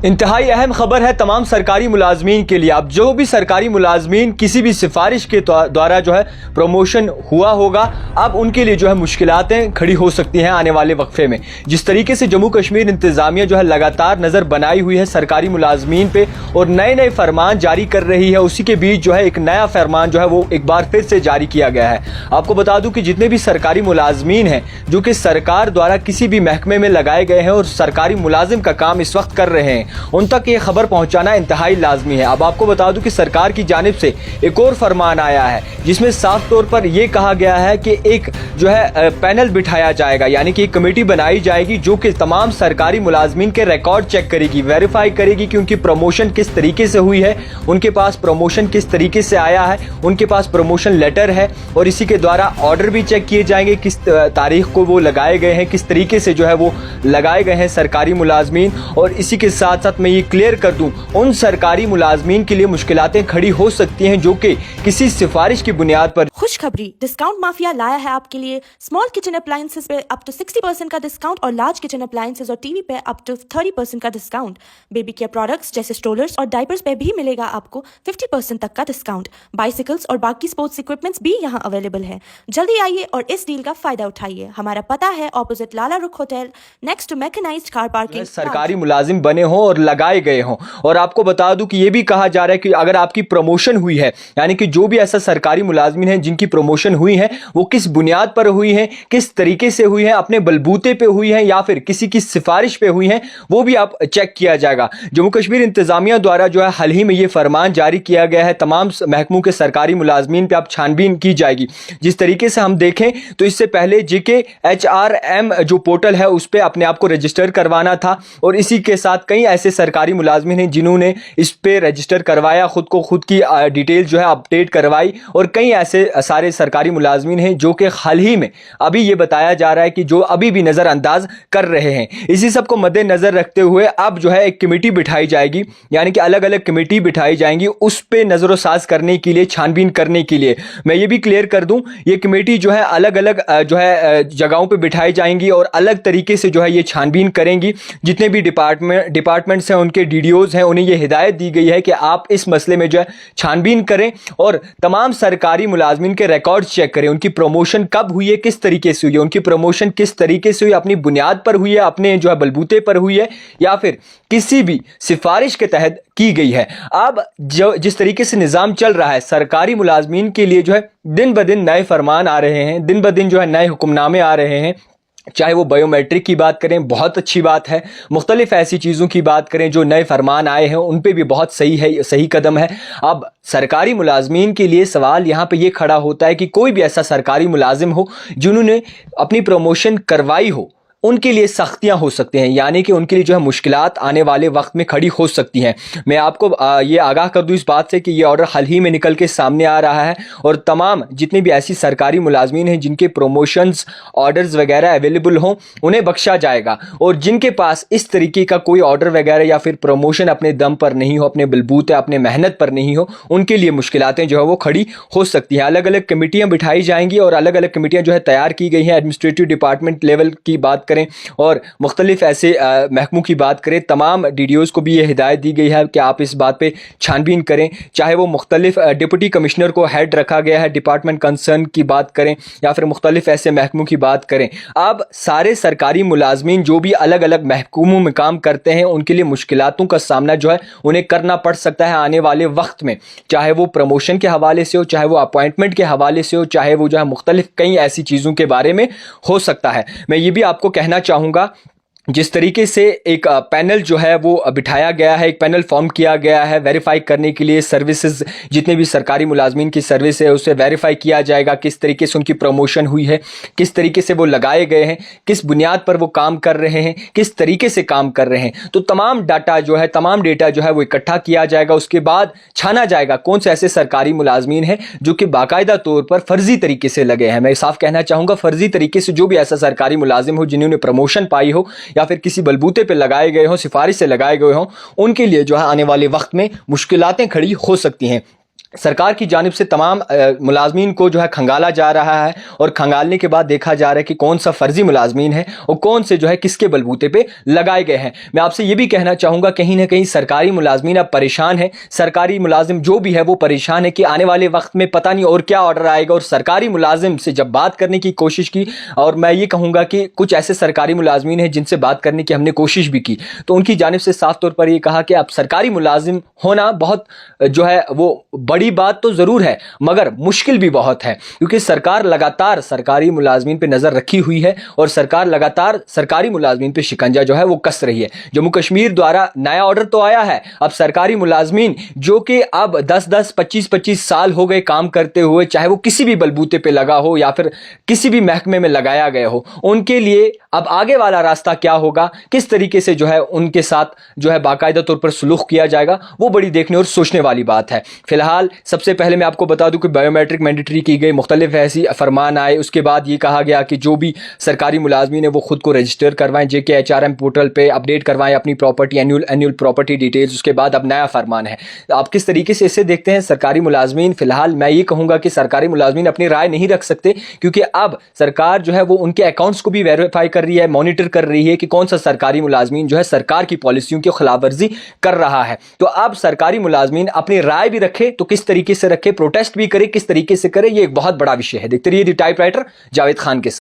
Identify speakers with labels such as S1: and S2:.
S1: इंतहाई अहम खबर है तमाम सरकारी मुलाजमीन के लिए। अब जो भी सरकारी मुलाजमीन किसी भी सिफारिश के द्वारा जो है प्रमोशन हुआ होगा, अब उनके लिए जो है मुश्किलातें खड़ी हो सकती हैं आने वाले वक्फे में। जिस तरीके से जम्मू कश्मीर इंतजामिया जो है लगातार नज़र बनाई हुई है सरकारी मुलाजमीन पे और नए नए फरमान जारी कर रही है, उसी के बीच जो है एक नया फरमान जो है वो एक बार फिर से जारी किया गया है। आपको बता दूं कि जितने भी सरकारी मुलाजमीन हैं जो कि सरकार द्वारा किसी भी महकमे में लगाए गए हैं और सरकारी मुलाजिम का काम इस वक्त कर रहे हैं, उन तक ये खबर पहुंचाना इंतहाई लाजमी है। अब आपको बता दूं कि सरकार की जानिब से एक और फरमान आया है जिसमें साफ तौर पर यह कहा गया है कि एक जो है पैनल बिठाया जाएगा, यानी कि एक कमेटी बनाई जाएगी जो कि तमाम सरकारी मुलाजमीन के रिकॉर्ड चेक करेगी, वेरीफाई करेगी कि उनकी प्रमोशन किस तरीके से हुई है, उनके पास प्रमोशन किस तरीके से आया है, उनके पास प्रमोशन लेटर है और इसी के द्वारा ऑर्डर भी चेक किए जाएंगे, किस तारीख को वो लगाए गए हैं, किस तरीके से जो है वो लगाए गए हैं सरकारी मुलाजमीन। और इसी के साथ साथ मैं ये क्लियर कर दूं, उन सरकारी मुलाजमीन के लिए मुश्किलातें खड़ी हो सकती हैं जो कि किसी सिफारिश की बुनियाद पर।
S2: खुशखबरी, डिस्काउंट माफिया लाया है आपके लिए स्मॉल किचन अप्लायंसेस पे अप टू 60% का डिस्काउंट और लार्ज किचन अप्लायंसेस और टीवी पे अप टू 30% का डिस्काउंट। बेबी केयर प्रोडक्ट्स जैसे स्ट्रोलर्स और डायपर्स पे भी मिलेगा आपको 50% तक का डिस्काउंट। बाइसिकल्स और बाकी स्पोर्ट्स इक्विपमेंट्स भी यहाँ अवेलेबल है। जल्दी आइए और इस डील का फायदा उठाइए। हमारा पता है opposite Lala Rukh hotel, next to mechanised car parking.
S1: सरकारी मुलाजिम बने हों और लगाए गए हों। और आपको बता दूं कि ये भी कहा जा रहा है कि अगर आपकी प्रमोशन हुई है, यानी कि जो भी ऐसा सरकारी मुलाजिम है जिनकी प्रमोशन हुई है वो किस बुनियाद पर हुई है, किस तरीके से हुई है, अपने बलबूते पे हुई है या फिर किसी की सिफारिश पे हुई है, वो भी आप चेक किया जाएगा। जम्मू कश्मीर इंतजामिया द्वारा जो है हाल ही में ये फरमान जारी किया गया है, तमाम महकमों के सरकारी मुलाजमीन पे अब छानबीन की जाएगी। जिस तरीके से हम देखें तो इससे पहले JKHRM जो पोर्टल है उस पर अपने आप को रजिस्टर करवाना था और इसी के साथ कई ऐसे सरकारी मुलाजमीन हैं जिन्होंने इस पे रजिस्टर करवाया, खुद की डिटेल जो है अपडेट करवाई और कई ऐसे सारे सरकारी मुलाजमीन हैं जो कि हाल ही में अभी ये बताया जा रहा है कि जो अभी भी नज़रअंदाज कर रहे हैं। इसी सब को मद्देनजर रखते हुए अब जो है एक कमेटी बिठाई जाएगी, यानी कि अलग अलग कमेटी बिठाई जाएंगी उस पे नज़र-ओ-साज करने के लिए, छानबीन करने के लिए। मैं ये भी क्लियर कर दूं, ये कमेटी जो है अलग अलग जो है जगहों पे बिठाई जाएंगी और अलग तरीके से जो है ये छानबीन करेंगी। जितने भी डिपार्टमेंट्स हैं उनके DDOs हैं, उन्हें ये हिदायत दी गई है कि आप इस मसले में जो है छानबीन करें और तमाम सरकारी मुलाजमीन के रिकॉर्ड चेक करें, उनकी प्रमोशन कब हुई है, किस तरीके से हुई है, उनकी प्रमोशन किस तरीके से हुई, अपनी बुनियाद पर हुई है, अपने जो है बलबूते पर हुई है या फिर किसी भी सिफारिश के तहत की गई है। अब जो जिस तरीके से निज़ाम चल रहा है सरकारी मुलाजमीन के लिए जो है दिन ब दिन नए फरमान आ रहे हैं, दिन ब दिन जो है नए हुक्मनामे आ रहे हैं, चाहे वो बायोमेट्रिक की बात करें, बहुत अच्छी बात है, मुख्तलिफ ऐसी चीज़ों की बात करें जो नए फरमान आए हैं उन पे भी बहुत सही है, सही कदम है। अब सरकारी मुलाजमीन के लिए सवाल यहाँ पे ये खड़ा होता है कि कोई भी ऐसा सरकारी मुलाजिम हो जिन्होंने अपनी प्रमोशन करवाई हो, उनके लिए सख्तियां हो सकती हैं, यानी कि उनके लिए जो है मुश्किलात आने वाले वक्त में खड़ी हो सकती हैं। मैं आपको ये आगाह कर दूं इस बात से कि ये ऑर्डर हाल ही में निकल के सामने आ रहा है और तमाम जितने भी ऐसी सरकारी मुलाजमीन हैं जिनके प्रमोशंस ऑर्डर्स वगैरह अवेलेबल हों उन्हें बख्शा जाएगा और जिनके पास इस तरीके का कोई ऑर्डर वगैरह या फिर प्रमोशन अपने दम पर नहीं हो, अपने बलबूते अपने मेहनत पर नहीं हो, उनके लिए मुश्किलातें जो है वो खड़ी हो सकती हैं। अलग अलग कमेटियाँ बिठाई जाएंगी और अलग अलग कमेटियाँ जो है तैयार की गई हैं। एडमिनिस्ट्रेटिव डिपार्टमेंट लेवल की बात करें और मुख्तलिफ ऐसे महकमों की बात करें, तमाम DDOs को भी ये हिदायत दी गई है कि आप इस बात पे छानबीन करें, चाहे वो मुख्तलिफ डिप्टी कमिश्नर को हेड रखा गया है, डिपार्टमेंट कंसर्न की बात करें या फिर मुख्तलिफ ऐसे महकमों की बात करें। अब सारे सरकारी मुलाजमीन जो भी अलग अलग महकमों में काम करते हैं उनके लिए मुश्किलातों का सामना जो है उन्हें करना पड़ सकता है आने वाले वक्त में, चाहे वो प्रमोशन के हवाले से हो, चाहे वो अपॉइंटमेंट के हवाले से हो, चाहे वो जो है मुख्तलिफ कई ऐसी चीज़ों के बारे में हो सकता है। मैं ये भी आपको कहना चाहूँगा जिस तरीके से एक पैनल जो है वो बिठाया गया है, एक पैनल फॉर्म किया गया है वेरीफाई करने के लिए, सर्विसेज जितने भी सरकारी मुलाजमीन की सर्विस है उसे वेरीफाई किया जाएगा, किस तरीके से उनकी प्रमोशन हुई है, किस तरीके से वो लगाए गए हैं, किस बुनियाद पर वो काम कर रहे हैं, किस तरीके से काम कर रहे हैं। तो तमाम डेटा जो है वो इकट्ठा किया जाएगा, उसके बाद छाना जाएगा कौन से ऐसे सरकारी मुलाजमीन हैं जो कि बाकायदा तौर पर फर्जी तरीके से लगे हैं। मैं साफ कहना चाहूँगा फर्जी तरीके से जो भी ऐसा सरकारी मुलाजिम हो जिन्होंने प्रमोशन पाई हो या फिर किसी बलबूते पे लगाए गए हों, सिफारिश से लगाए गए हों, उनके लिए जो है आने वाले वक्त में मुश्किलातें खड़ी हो सकती हैं। सरकार की जानिब से तमाम मुलाजमीन को जो है खंगाला जा रहा है और खंगालने के बाद देखा जा रहा है कि कौन सा फर्जी मुलाजमीन है और कौन से जो है किसके बलबूते पे लगाए गए हैं। मैं आपसे ये भी कहना चाहूँगा कहीं ना कहीं सरकारी मुलाजमीन अब परेशान है, सरकारी मुलाजिम जो भी है वो परेशान है कि आने वाले वक्त में पता नहीं और क्या ऑर्डर आएगा। और सरकारी मुलाजिम से जब बात करने की कोशिश की, और मैं ये कहूँगा कि कुछ ऐसे सरकारी मुलाजमीन हैं जिनसे बात करने की हमने कोशिश भी की, तो उनकी जानिब से साफ तौर पर ये कहा कि अब सरकारी मुलाजिम होना बहुत जो है वो बड़ी बात तो जरूर है मगर मुश्किल भी बहुत है, क्योंकि सरकार लगातार सरकारी मुलाजमीन पे नजर रखी हुई है और सरकार लगातार सरकारी मुलाजमीन पे शिकंजा जो है वो कस रही है। जम्मू कश्मीर द्वारा नया ऑर्डर तो आया है, अब सरकारी मुलाजमीन जो कि अब 10-10 25-25 साल हो गए काम करते हुए, चाहे वो किसी भी बलबूते पे लगा हो या फिर किसी भी महकमे में लगाया गया हो, उनके लिए अब आगे वाला रास्ता क्या होगा, किस तरीके से जो है उनके साथ जो है बाकायदा तौर पर सुलूक किया जाएगा, वो बड़ी देखने और सोचने वाली बात है। फिलहाल सबसे पहले मैं आपको बता दूं कि बायोमेट्रिक मैंडेटरी की गई, मुख्तलिफ ऐसी फरमान आए, उसके बाद ये कहा गया कि जो भी सरकारी मुलाजमीन है वो खुद को रजिस्टर करवाएं, JKHRM पोर्टल पे अपडेट करवाएं अपनी प्रॉपर्टी, एनुअल प्रॉपर्टी डिटेल्स। उसके बाद अब नया फरमान है। आप किस तरीके से इसे देखते हैं सरकारी मुलाजमीन? फिलहाल मैं ये कहूँगा कि सरकारी मुलाजमीन अपनी राय नहीं रख सकते, क्योंकि अब सरकार जो है वो उनके अकाउंट्स को भी वेरीफाई कर रही है, मॉनिटर कर रही है कि कौन सा सरकारी मुलाजमीन जो है सरकार की पॉलिसियों की खिलाफवर्जी कर रहा है। तो अब सरकारी मुलाजमीन अपनी राय भी रखे तो किस तरीके से रखे, प्रोटेस्ट भी करे किस तरीके से करे, ये एक बहुत बड़ा विषय है। देखते रहिए द टाइपराइटर जावेद खान के साथ।